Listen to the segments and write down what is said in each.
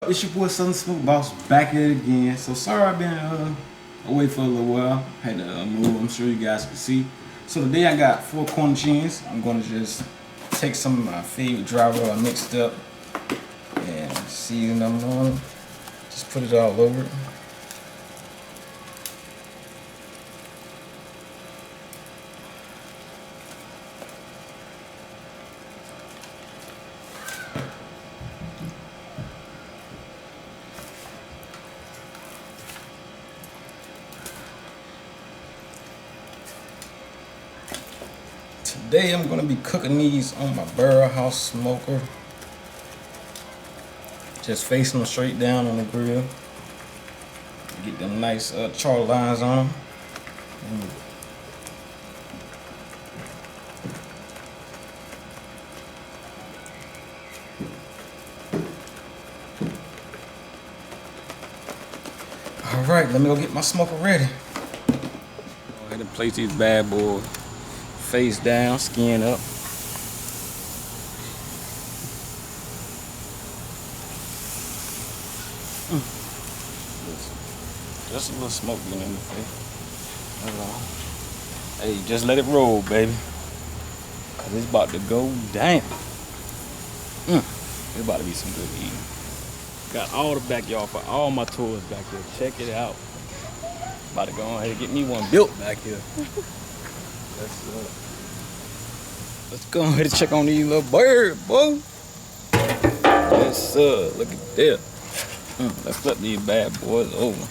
It's your boy Southern Smoke Boss back at it again. So sorry I've been away for a little while. Had to move, I'm sure you guys can see. So today I got 4 Cornish hens. I'm gonna just take some of my favorite dry rub I mixed up and season them on. Just put it all over it. Today I'm going to be cooking these on my barrel house smoker. Just facing them straight down on the grill. Get them nice char lines on them. Alright, let me go get my smoker ready. Go ahead and place these bad boys face down, skin up. Just a little smoke in the face. That's all. Hey, just let it roll, baby. Cause it's about to go down. It's about to be some good eating. Got all the backyard for all my toys back here. Check it out. About to go ahead and get me one built back here. Let's go ahead and check on these little birds, boy. Yes, sir. Look at that. Let's flip these bad boys over.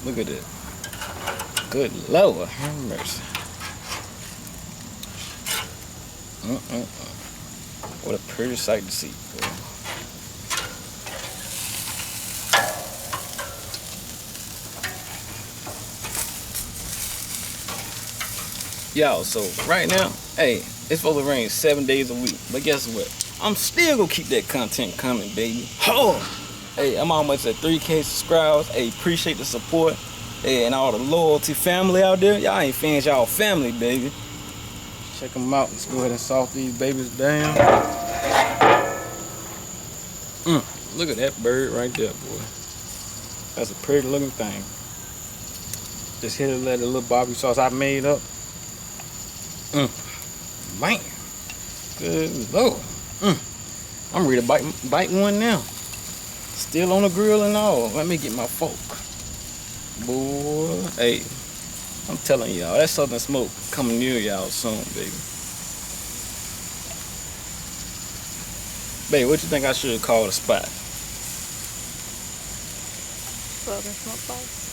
Look at that. Good Lord, have mercy. What a pretty sight to see, boy. Y'all, so right now, hey, it's supposed to rain 7 days a week. But guess what? I'm still gonna keep that content coming, baby. Oh! Hey, I'm almost at 3K subscribers. Hey, appreciate the support. Hey, and all the loyalty family out there. Y'all ain't fans, y'all family, baby. Check them out. Let's go ahead and salt these babies down. Look at that bird right there, boy. That's a pretty looking thing. Just hit it, let the little barbecue sauce I made up. Man, good Lord. I'm ready to bite one now. Still on the grill and all. Let me get my fork. Boy, hey, I'm telling y'all, that Southern Smoke coming near y'all soon, baby. Babe, what you think I should call the spot? Southern Smoke Boss.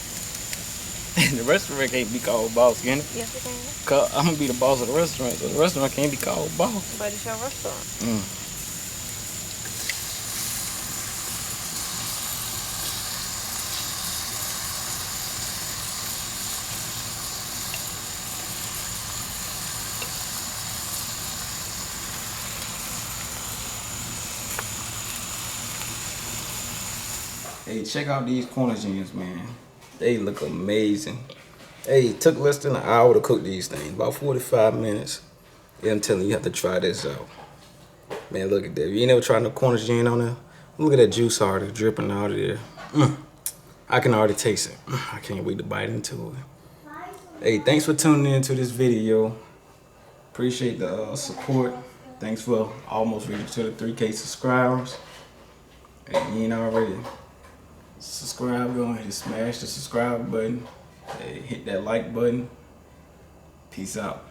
The restaurant can't be called boss, can it? Yes, it can. Cause I'm gonna be the boss of the restaurant, so the restaurant can't be called boss. But it's your restaurant. Hey, check out these Cornish hens, man. They look amazing. Hey, it took less than an hour to cook these things, about 45 minutes. Yeah, I'm telling you, you have to try this out. Man, look at that. You ain't never tried no Cornish hen on there? Look at that juice already dripping out of there. I can already taste it. I can't wait to bite into it. Hey, thanks for tuning in to this video. Appreciate the support. Thanks for almost reaching to the 3K subscribers. Hey, you ain't already subscribe, go ahead and smash the subscribe button. Hey, hit that like button. Peace out.